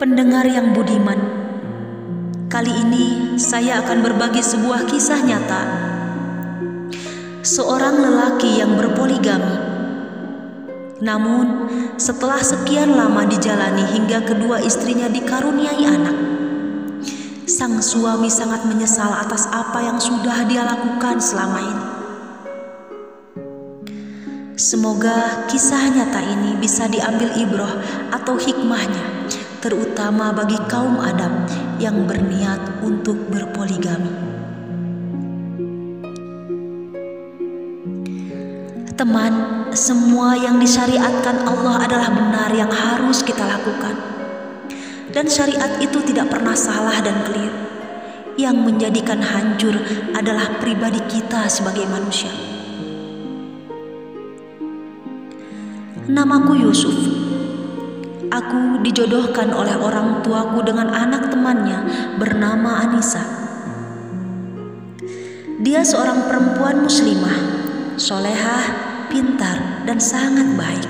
Pendengar yang budiman, kali ini saya akan berbagi sebuah kisah nyata. Seorang lelaki yang berpoligami. Namun, setelah sekian lama dijalani hingga kedua istrinya dikaruniai anak, sang suami sangat menyesal atas apa yang sudah dia lakukan selama ini. Semoga kisah nyata ini bisa diambil ibrah atau hikmahnya, terutama bagi kaum Adam yang berniat untuk berpoligami. Teman, semua yang disyariatkan Allah adalah benar yang harus kita lakukan. Dan syariat itu tidak pernah salah dan keliru. Yang menjadikan hancur adalah pribadi kita sebagai manusia. Namaku Yusuf. Aku dijodohkan oleh orang tuaku dengan anak temannya bernama Anissa. Dia seorang perempuan muslimah, solehah, pintar, dan sangat baik.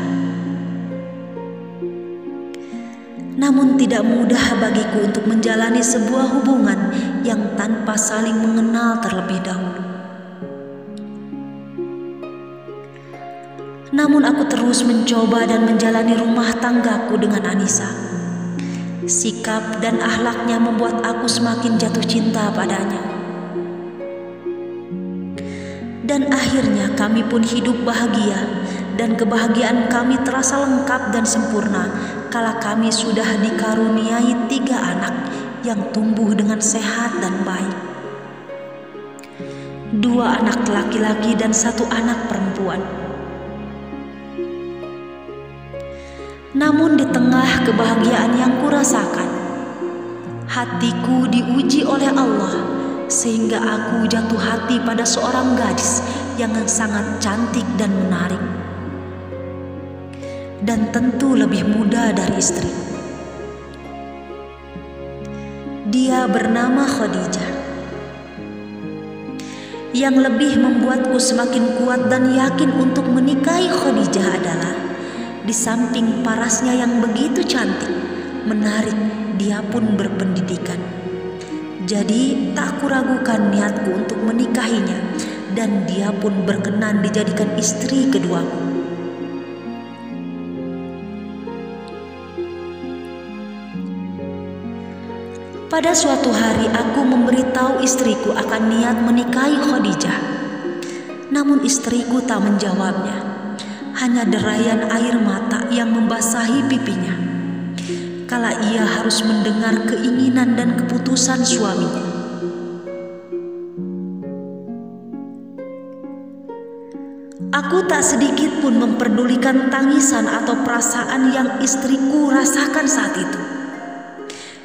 Namun tidak mudah bagiku untuk menjalani sebuah hubungan yang tanpa saling mengenal terlebih dahulu. Namun aku terus mencoba dan menjalani rumah tanggaku dengan Anissa. Sikap dan akhlaknya membuat aku semakin jatuh cinta padanya. Dan akhirnya kami pun hidup bahagia, dan kebahagiaan kami terasa lengkap dan sempurna kala kami sudah dikaruniai 3 anak yang tumbuh dengan sehat dan baik. 2 anak laki-laki dan 1 anak perempuan. Namun di tengah kebahagiaan yang kurasakan, hatiku diuji oleh Allah sehingga aku jatuh hati pada seorang gadis yang sangat cantik dan menarik, dan tentu lebih muda dari istri. Dia bernama Khadijah. Yang lebih membuatku semakin kuat dan yakin untuk menikahi Khadijah adalah di samping parasnya yang begitu cantik, menarik, dia pun berpendidikan. Jadi tak kuragukan niatku untuk menikahinya, dan dia pun berkenan dijadikan istri keduaku. Pada suatu hari aku memberitahu istriku akan niat menikahi Khadijah. Namun istriku tak menjawabnya. Hanya derayan air mata yang membasahi pipinya kala ia harus mendengar keinginan dan keputusan suaminya. Aku tak sedikit pun memperdulikan tangisan atau perasaan yang istriku rasakan saat itu.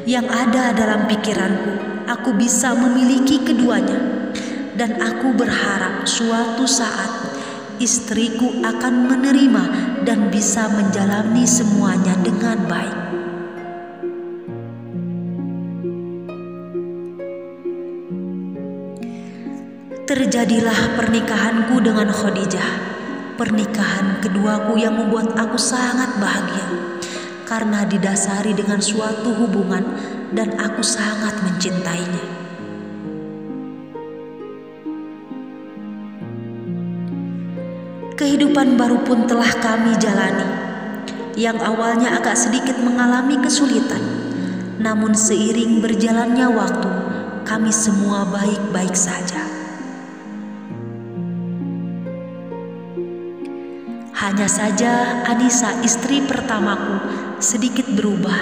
Yang ada dalam pikiranku, aku bisa memiliki keduanya, dan aku berharap suatu saat istriku akan menerima dan bisa menjalani semuanya dengan baik. Terjadilah pernikahanku dengan Khadijah, pernikahan keduaku yang membuat aku sangat bahagia karena didasari dengan suatu hubungan dan aku sangat mencintainya. Kehidupan baru pun telah kami jalani, yang awalnya agak sedikit mengalami kesulitan. Namun seiring berjalannya waktu, kami semua baik-baik saja. Hanya saja Anissa, istri pertamaku, sedikit berubah.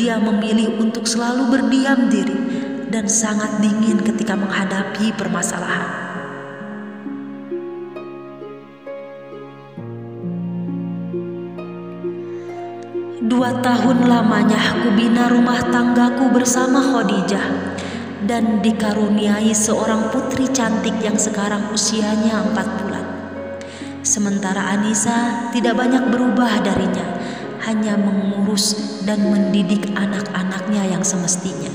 Dia memilih untuk selalu berdiam diri dan sangat dingin ketika menghadapi permasalahan. 2 tahun lamanya aku bina rumah tanggaku bersama Khadijah dan dikaruniai seorang putri cantik yang sekarang usianya 4 bulan. Sementara Anissa tidak banyak berubah darinya, hanya mengurus dan mendidik anak-anaknya yang semestinya.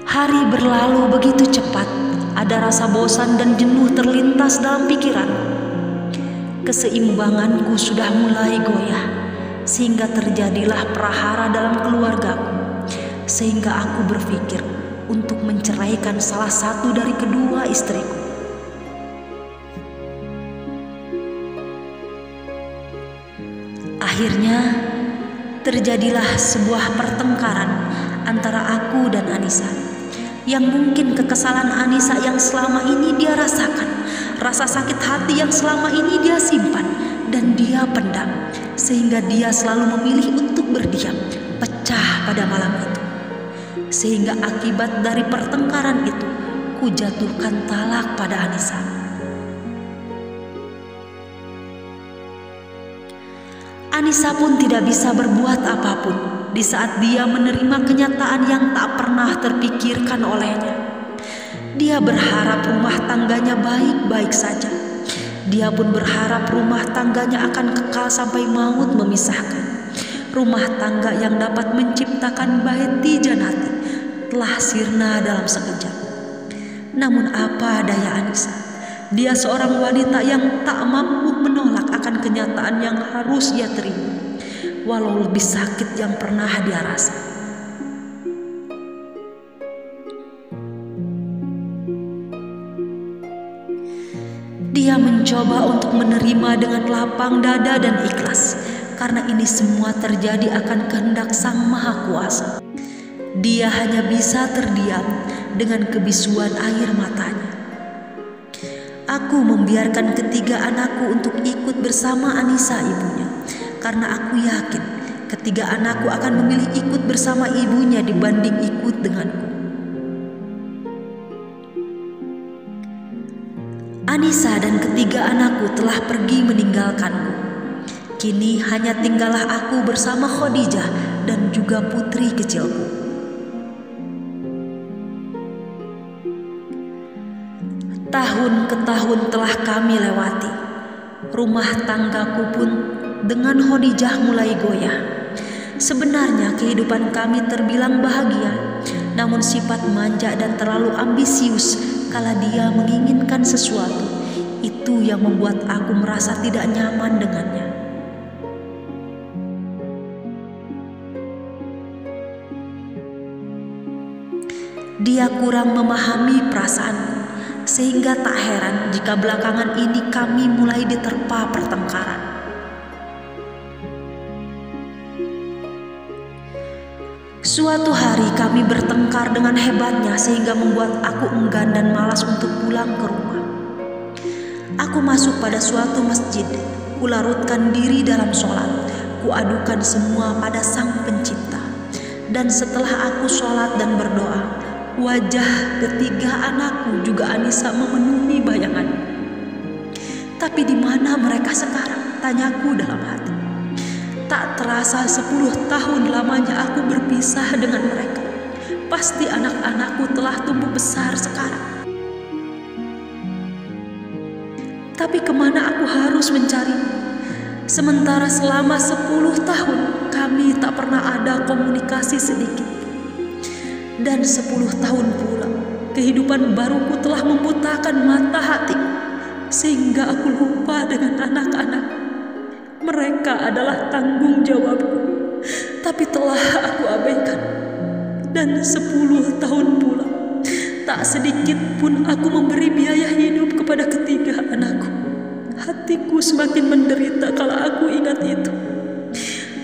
Hari berlalu begitu cepat, ada rasa bosan dan jenuh terlintas dalam pikiran. Keseimbanganku sudah mulai goyah, sehingga terjadilah prahara dalam keluargaku, sehingga aku berpikir untuk menceraikan salah satu dari kedua istriku. Akhirnya terjadilah sebuah pertengkaran antara aku dan Anissa, yang mungkin kekesalan Anissa yang selama ini dia rasakan, rasa sakit hati yang selama ini dia simpan dan dia pendam, sehingga dia selalu memilih untuk berdiam, pecah pada malam itu. Sehingga akibat dari pertengkaran itu, ku jatuhkan talak pada Anissa. Anissa pun tidak bisa berbuat apapun di saat dia menerima kenyataan yang tak pernah terpikirkan olehnya. Dia berharap rumah tangganya baik-baik saja. Dia pun berharap rumah tangganya akan kekal sampai maut memisahkan. Rumah tangga yang dapat menciptakan bait di jannati telah sirna dalam sekejap. Namun apa daya Anissa? Dia seorang wanita yang tak mampu menolak akan kenyataan yang harus ia terima, walau lebih sakit yang pernah dia rasa. Dia mencoba untuk menerima dengan lapang dada dan ikhlas, karena ini semua terjadi akan kehendak Sang Maha Kuasa. Dia hanya bisa terdiam dengan kebisuan air matanya. Aku membiarkan ketiga anakku untuk ikut bersama Anissa ibunya, karena aku yakin ketiga anakku akan memilih ikut bersama ibunya dibanding ikut denganku. Anissa dan ketiga anakku telah pergi meninggalkanku. Kini hanya tinggallah aku bersama Khadijah dan juga putri kecilku. Tahun ke tahun telah kami lewati. Rumah tanggaku pun dengan Khadijah mulai goyah. Sebenarnya kehidupan kami terbilang bahagia, namun sifat manja dan terlalu ambisius kala dia menginginkan sesuatu, itu yang membuat aku merasa tidak nyaman dengannya. Dia kurang memahami perasaanku, sehingga tak heran jika belakangan ini kami mulai diterpa pertengkaran. Suatu hari kami bertengkar dengan hebatnya sehingga membuat aku enggan dan malas untuk pulang ke rumah. Aku masuk pada suatu masjid, kularutkan diri dalam sholat, kuadukan semua pada Sang Pencipta. Dan setelah aku sholat dan berdoa, wajah ketiga anakku juga Anissa memenuhi bayangan. Tapi di mana mereka sekarang? Tanyaku dalam hati. Tak terasa 10 tahun lamanya aku berpisah dengan mereka. Pasti anak-anakku telah tumbuh besar sekarang. Tapi kemana aku harus mencari? Sementara selama 10 tahun kami tak pernah ada komunikasi sedikit. Dan 10 tahun pula kehidupan baruku telah membutakan mata hati, sehingga aku lupa dengan anak-anak. Mereka adalah tanggung jawabku, tapi telah aku abaikan. Dan 10 tahun pula tak sedikit pun aku memberi biaya hidup kepada ketiga anakku. Hatiku semakin menderita kala aku ingat itu.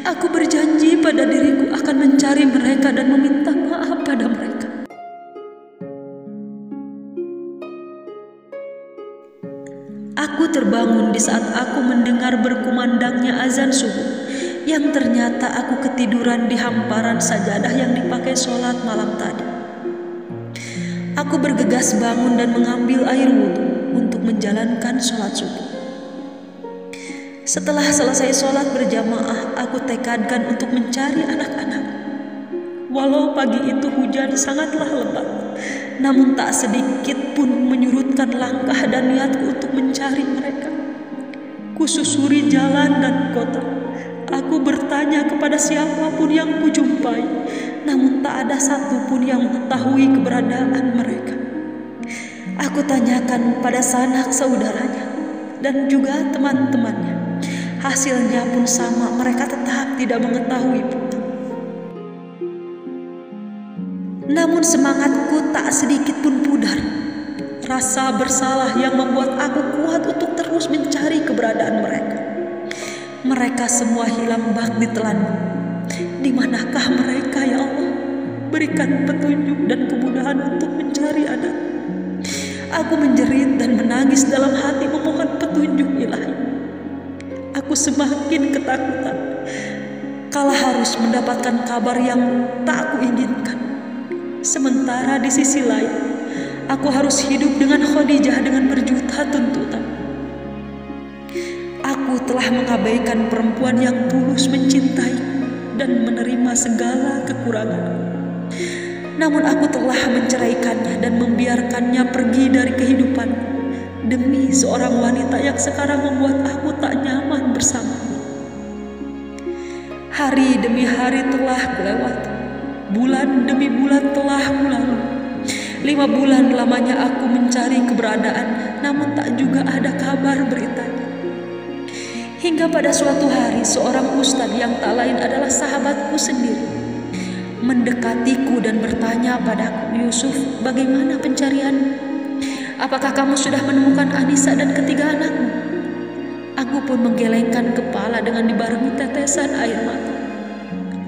Aku berjanji pada diriku akan mencari mereka dan meminta maaf pada mereka. Aku terbangun di saat aku mendengar berkumandangnya azan subuh, yang ternyata aku ketiduran di hamparan sajadah yang dipakai sholat malam tadi. Aku bergegas bangun dan mengambil air wudhu untuk menjalankan sholat subuh. Setelah selesai sholat berjamaah, aku tekadkan untuk mencari anak-anak. Walau pagi itu hujan sangatlah lebat, namun tak sedikit pun menyurutkan langkah dan niatku untuk mencari mereka. Kususuri jalan dan kota. Aku bertanya kepada siapapun yang kujumpai, namun tak ada satupun yang mengetahui keberadaan mereka. Aku tanyakan pada sanak saudaranya, dan juga teman-temannya. Hasilnya pun sama, mereka tetap tidak mengetahui pula. Namun semangatku tak sedikit pun pudar. Rasa bersalah yang membuat aku kuat untuk terus mencari keberadaan mereka. Mereka semua hilang bak ditelanmu. Di manakah mereka, ya Allah? Berikan petunjuk dan kemudahan untuk mencari anak. Aku menjerit dan menangis dalam hati memohon petunjuk Ilahi. Aku semakin ketakutan kala harus mendapatkan kabar yang tak aku inginkan. Sementara di sisi lain, aku harus hidup dengan Khadijah dengan berjuta tuntutan. Aku telah mengabaikan perempuan yang tulus mencintai dan menerima segala kekurangan. Namun aku telah menceraikannya dan membiarkannya pergi dari kehidupan demi seorang wanita yang sekarang membuat aku tak nyaman bersamanya. Hari demi hari telah melewati, bulan demi bulan telah berlalu. 5 bulan lamanya aku mencari keberadaan, namun tak juga ada kabar beritanya. Hingga pada suatu hari seorang ustadz yang tak lain adalah sahabatku sendiri mendekatiku dan bertanya padaku, "Yusuf, bagaimana pencarian? Apakah kamu sudah menemukan Anissa dan ketiga anakmu?" Aku pun menggelengkan kepala dengan dibarengi tetesan air mata.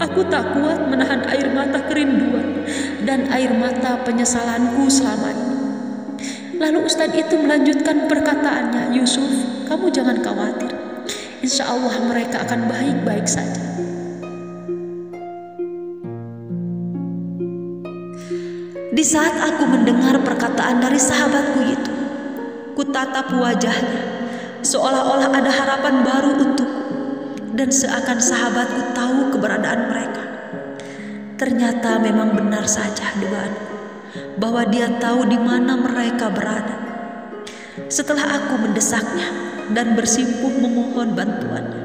Aku tak kuat menahan air mata kerinduan dan air mata penyesalanku selama ini. Lalu ustadz itu melanjutkan perkataannya, "Yusuf, kamu jangan khawatir. Insya Allah mereka akan baik-baik saja." Di saat aku mendengar perkataan dari sahabatku itu, kutatap wajahnya seolah-olah ada harapan baru untukku, dan seakan sahabatku tahu keberadaan mereka. Ternyata memang benar saja dugaanku bahwa dia tahu di mana mereka berada. Setelah aku mendesaknya dan bersimpuh memohon bantuannya,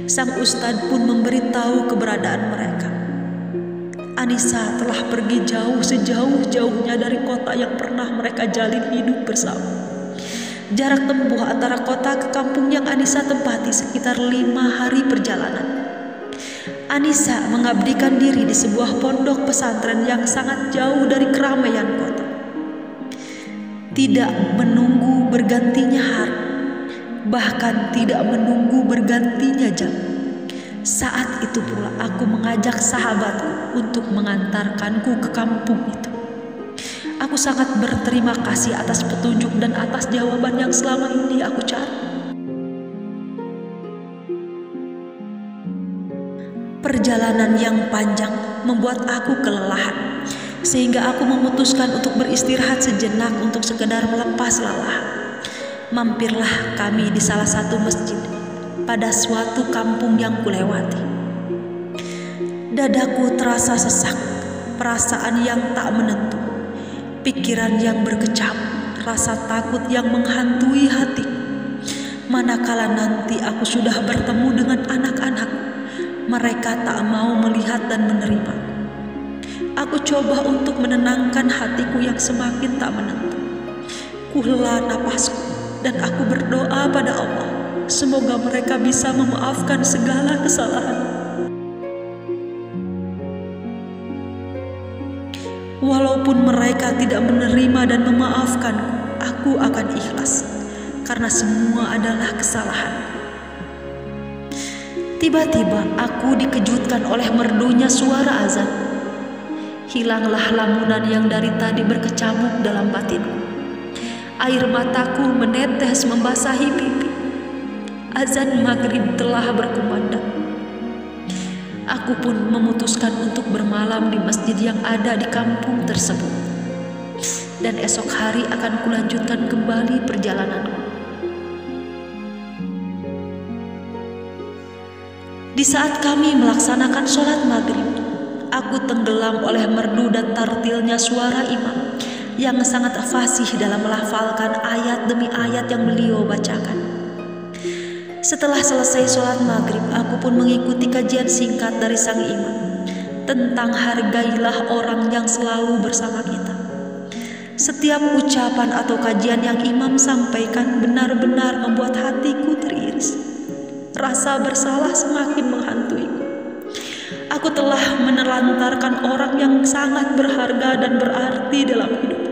sang ustadz pun memberitahu keberadaan mereka. Anissa telah pergi jauh sejauh-jauhnya dari kota yang pernah mereka jalin hidup bersama. Jarak tempuh antara kota ke kampung yang Anissa tempati sekitar 5 hari perjalanan. Anissa mengabdikan diri di sebuah pondok pesantren yang sangat jauh dari keramaian kota. Tidak menunggu bergantinya hari, bahkan tidak menunggu bergantinya jam. Saat itu pula aku mengajak sahabatku untuk mengantarkanku ke kampung itu. Aku sangat berterima kasih atas petunjuk dan atas jawaban yang selama ini aku cari. Perjalanan yang panjang membuat aku kelelahan, sehingga aku memutuskan untuk beristirahat sejenak untuk sekedar melepas lelah. Mampirlah kami di salah satu masjid pada suatu kampung yang kulewati. Dadaku terasa sesak, perasaan yang tak menentu, pikiran yang berkecamuk, rasa takut yang menghantui hati. Manakala nanti aku sudah bertemu dengan anak-anak, mereka tak mau melihat dan menerima. Aku coba untuk menenangkan hatiku yang semakin tak menentu. Kuhela napasku dan aku berdoa pada Allah, semoga mereka bisa memaafkan segala kesalahan. Walaupun mereka tidak menerima dan memaafkanku, aku akan ikhlas, karena semua adalah kesalahan. Tiba-tiba aku dikejutkan oleh merdunya suara azan. Hilanglah lamunan yang dari tadi berkecamuk dalam batinku. Air mataku menetes membasahi pipi. Azan maghrib telah berkumandang. Aku pun memutuskan untuk bermalam di masjid yang ada di kampung tersebut. Dan esok hari akan kulanjutkan kembali perjalananku. Di saat kami melaksanakan sholat maghrib, aku tenggelam oleh merdu dan tartilnya suara imam yang sangat fasih dalam melafalkan ayat demi ayat yang beliau bacakan. Setelah selesai sholat maghrib, aku pun mengikuti kajian singkat dari sang imam tentang hargailah orang yang selalu bersama kita. Setiap ucapan atau kajian yang imam sampaikan benar-benar membuat hatiku teriris. Rasa bersalah semakin menghantuiku. Aku telah menelantarkan orang yang sangat berharga dan berarti dalam hidup.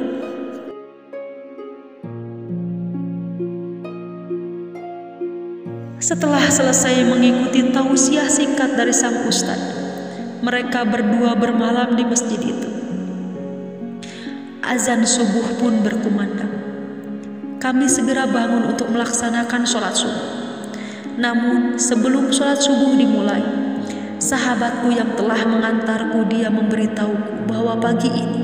Setelah selesai mengikuti tausiah singkat dari sang ustadz, mereka berdua bermalam di masjid itu. Azan subuh pun berkumandang. Kami segera bangun untuk melaksanakan sholat subuh. Namun sebelum sholat subuh dimulai, sahabatku yang telah mengantarku dia memberitahuku bahwa pagi ini,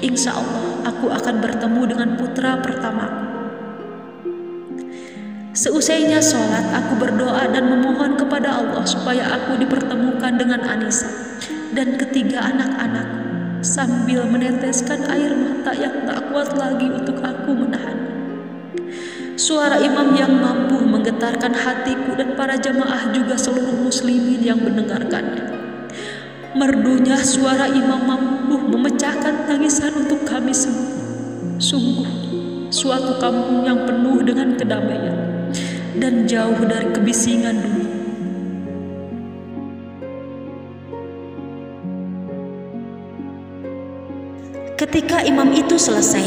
insya Allah aku akan bertemu dengan putra pertamaku. Seusainya sholat, aku berdoa dan memohon kepada Allah supaya aku dipertemukan dengan Anissa dan ketiga anak-anak, sambil meneteskan air mata yang tak kuat lagi untuk aku menahan. Suara imam yang mampu menggetarkan hatiku dan para jamaah juga seluruh muslimin yang mendengarkannya. Merdunya suara imam mampu memecahkan tangisan untuk kami semua. Sungguh suatu kampung yang penuh dengan kedamaian dan jauh dari kebisingan dunia. Ketika imam itu selesai,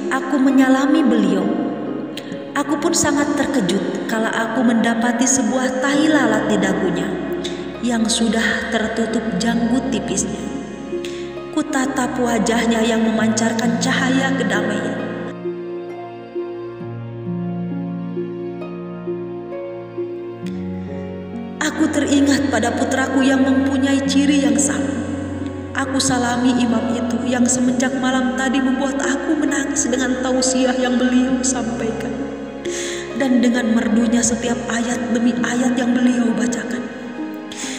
aku menyalami beliau. Aku pun sangat terkejut kala aku mendapati sebuah tai lalat di dagunya yang sudah tertutup janggut tipisnya. Kutatap wajahnya yang memancarkan cahaya kedamaian. Aku teringat pada putraku yang mempunyai ciri yang sama. Aku salami imam itu yang semenjak malam tadi membuat aku menangis dengan tausiah yang beliau sampaikan. Dan dengan merdunya setiap ayat demi ayat yang beliau bacakan.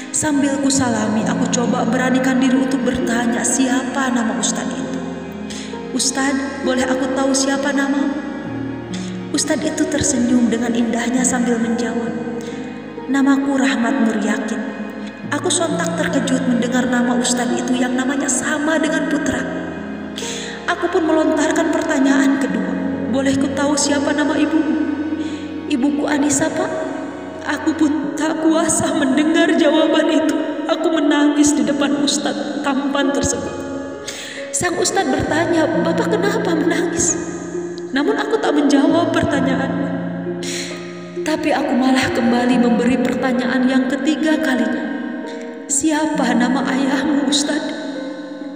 Sambil ku salami, aku coba beranikan diri untuk bertanya siapa nama ustadz itu. "Ustadz, boleh aku tahu siapa namamu?" Ustadz itu tersenyum dengan indahnya sambil menjawab, "Namaku Rahmat Nur Yakin." Aku sontak terkejut mendengar nama ustadz itu yang namanya sama dengan putra. Aku pun melontarkan pertanyaan kedua, "Boleh ku tahu siapa nama ibumu?" "Ibuku Anissa, Pak." Aku pun tak kuasa mendengar jawaban itu. Aku menangis di depan ustadz tampan tersebut. Sang ustadz bertanya, "Bapak kenapa menangis?" Namun aku tak menjawab pertanyaannya. Tapi aku malah kembali memberi pertanyaan yang ketiga kalinya. "Siapa nama ayahmu, Ustadz?"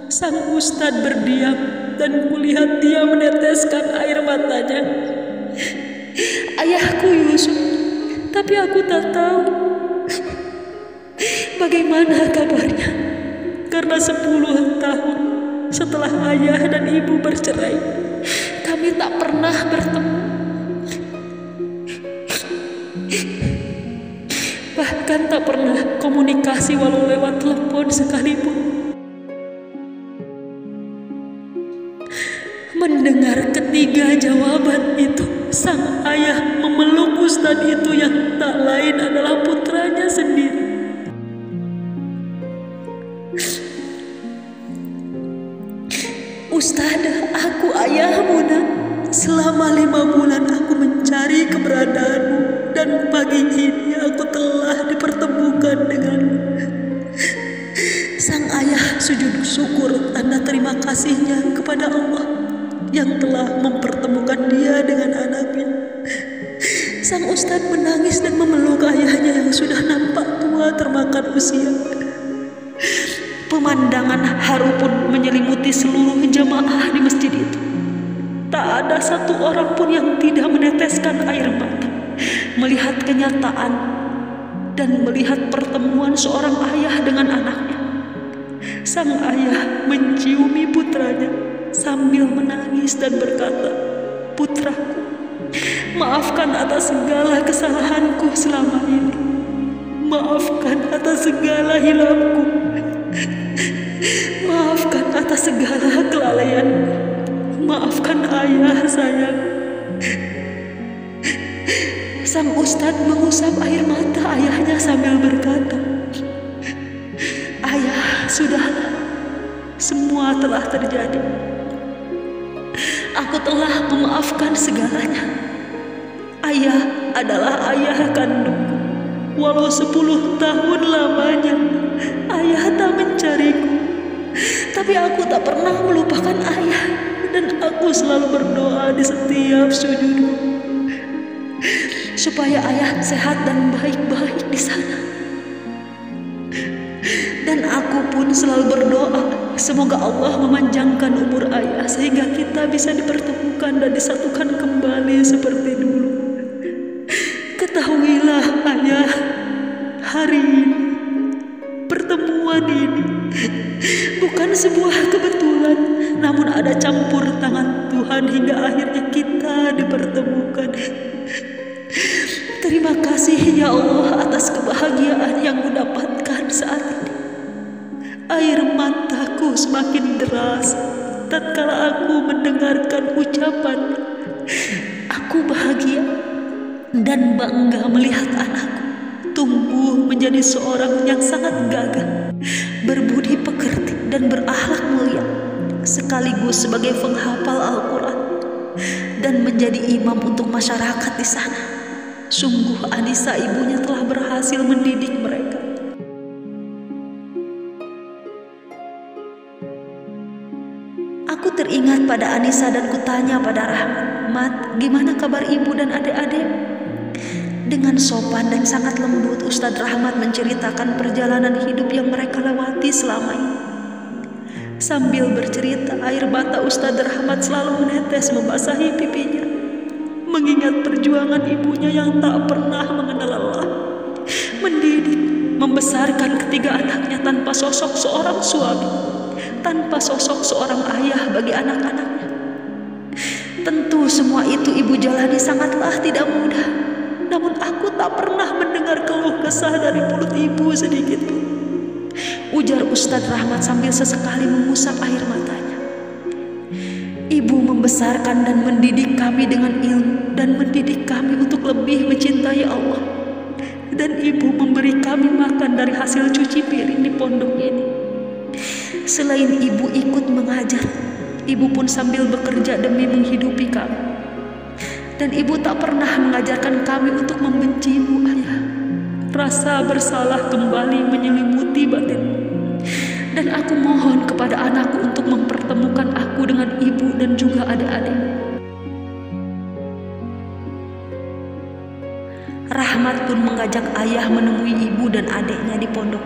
Sang ustadz berdiam dan kulihat dia meneteskan air matanya. "Ayahku Yusuf, tapi aku tak tahu bagaimana kabarnya. Karena 10 tahun setelah ayah dan ibu bercerai, kami tak pernah bertemu. Bahkan tak pernah komunikasi walau lewat telepon sekalipun." Mendengar ketiga jawaban itu, sang ayah memeluk ustadz itu yang tak lain adalah putranya sendiri. "Ustadz, aku ayahmu, Nak. Selama 5 bulan aku mencari keberadaanmu dan pagi ini aku telah dipertemukan denganmu." Sang ayah sujud syukur tanda terima kasihnya kepada Allah yang telah mempertemukan dia dengan anaknya. Sang ustadz menangis dan memeluk ayahnya yang sudah nampak tua termakan usia. Pemandangan haru pun menyelimuti seluruh jamaah di masjid itu. Tak ada satu orang pun yang tidak meneteskan air mata melihat kenyataan dan melihat pertemuan seorang ayah dengan anaknya. Sang ayah menciumi putranya sambil menangis dan berkata, "Putraku, maafkan atas segala kesalahanku selama ini. Maafkan atas segala hilafku. Maafkan atas segala kelalaianku. Maafkan ayah sayang." Sang ustadz mengusap air mata ayahnya sambil berkata, "Ayah, sudahlah. Semua telah terjadi. Aku telah memaafkan segalanya. Ayah adalah ayah kandungku. Walau 10 tahun lamanya ayah tak mencariku, tapi aku tak pernah melupakan ayah. Dan aku selalu berdoa di setiap sujudku supaya ayah sehat dan baik-baik di sana. Dan aku pun selalu berdoa semoga Allah memanjangkan umur ayah sehingga kita bisa dipertemukan dan disatukan kembali seperti dulu. Ketahuilah ayah, hari ini, pertemuan ini bukan sebuah kebetulan, namun ada campur tangan Tuhan hingga akhirnya kita dipertemukan. Terima kasih ya Allah atas kebahagiaan yang kudapatkan saat ini. Air mataku semakin deras tatkala aku mendengarkan ucapan. Aku bahagia dan bangga melihat anakku tumbuh menjadi seorang yang sangat gagah, berbudi pekerti dan berakhlak mulia, sekaligus sebagai penghafal Al-Quran dan menjadi imam untuk masyarakat di sana. Sungguh Anissa ibunya telah berhasil mendidik mereka. Aku teringat pada Anissa dan kutanya pada Rahmat, "Mat, gimana kabar ibu dan adik-adik?" Dengan sopan dan sangat lembut, Ustadz Rahmat menceritakan perjalanan hidup yang mereka lewati selama ini. Sambil bercerita, air mata Ustadz Rahmat selalu menetes membasahi pipinya, mengingat perjuangan ibunya yang tak pernah mengenal lelah, mendidik, membesarkan ketiga anaknya tanpa sosok seorang suami, tanpa sosok seorang ayah bagi anak-anaknya. Tentu semua itu ibu jalani sangatlah tidak mudah. Namun aku tak pernah mendengar keluh kesah dari mulut ibu sedikit pun, ujar Ustadz Rahmat sambil sesekali mengusap air matanya. Ibu membesarkan dan mendidik kami dengan ilmu dan mendidik kami untuk lebih mencintai Allah. Dan ibu memberi kami makan dari hasil cuci piring di pondok ini. Selain ibu ikut mengajar, ibu pun sambil bekerja demi menghidupi kami. Dan ibu tak pernah mengajarkan kami untuk membencimu, ayah. Rasa bersalah kembali menyelimuti batin. Dan aku mohon kepada anakku untuk mempertemukan aku dengan ibu dan juga adik-adik. Rahmat pun mengajak ayah menemui ibu dan adiknya di pondok.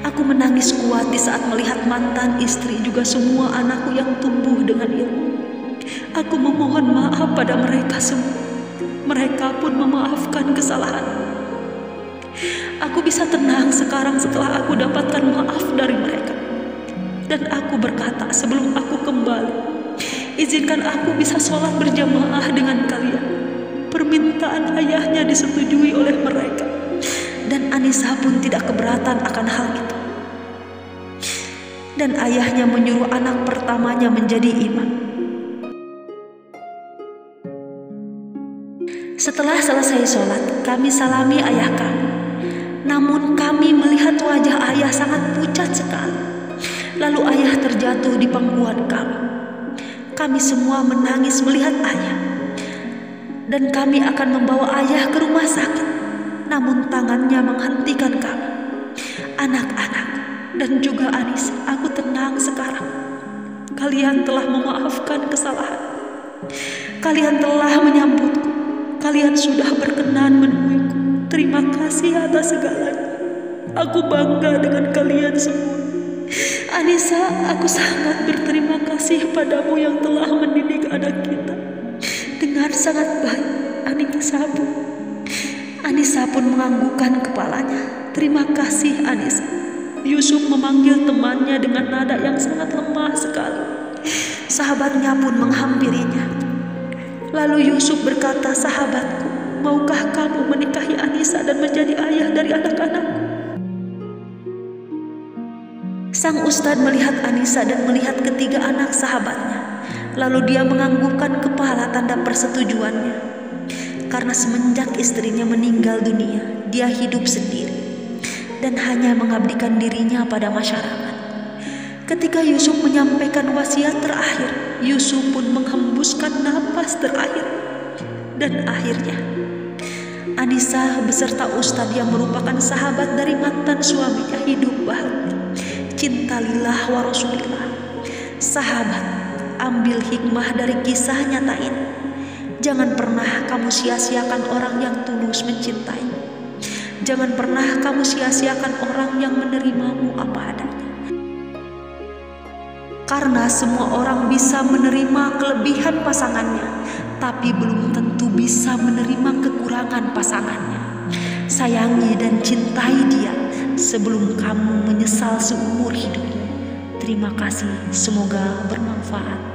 Aku menangis kuat di saat melihat mantan istri juga semua anakku yang tumbuh dengan ilmu. Aku memohon maaf pada mereka semua. Mereka pun memaafkan kesalahan. Aku bisa tenang sekarang setelah aku dapatkan maaf dari mereka. Dan aku berkata sebelum aku kembali, izinkan aku bisa sholat berjamaah dengan kalian. Permintaan ayahnya disetujui oleh mereka. Dan Anissa pun tidak keberatan akan hal itu. Dan ayahnya menyuruh anak pertamanya menjadi imam. Setelah selesai sholat, kami salami ayah kami. Namun kami melihat wajah ayah sangat pucat sekali. Lalu ayah terjatuh di pangkuan kami. Kami semua menangis melihat ayah. Dan kami akan membawa ayah ke rumah sakit. Namun tangannya menghentikan kami. Anak-anak dan juga Anissa, aku tenang sekarang. Kalian telah memaafkan kesalahan. Kalian telah menyambutku. Kalian sudah berkenan menemuiku. Terima kasih atas segalanya. Aku bangga dengan kalian semua. Anissa, aku sangat berterima kasih padamu yang telah mendidik anak kita dengan sangat baik. Anissa pun menganggukkan kepalanya. Terima kasih Anissa. Yusuf memanggil temannya dengan nada yang sangat lemah sekali. Sahabatnya pun menghampirinya. Lalu Yusuf berkata, "Sahabatku, maukah kamu menikahi Anissa dan menjadi ayah dari anak-anakku?" Sang ustadz melihat Anissa dan melihat ketiga anak sahabatnya. Lalu dia menganggukkan kepala tanda persetujuannya. Karena semenjak istrinya meninggal dunia, dia hidup sendiri dan hanya mengabdikan dirinya pada masyarakat. Ketika Yusuf menyampaikan wasiat terakhir, Yusuf pun menghembuskan napas terakhir. Dan akhirnya Anissa beserta Ustadz yang merupakan sahabat dari mantan suaminya hidup bahagia. Cinta lillah wa rasulillah. Sahabat, ambil hikmah dari kisah nyata ini. Jangan pernah kamu sia-siakan orang yang tulus mencintai. Jangan pernah kamu sia-siakan orang yang menerimamu apa adanya. Karena semua orang bisa menerima kelebihan pasangannya, tapi belum tentu bisa menerima kekurangan pasangannya. Sayangi dan cintai dia sebelum kamu menyesal seumur hidupmu. Terima kasih, semoga bermanfaat.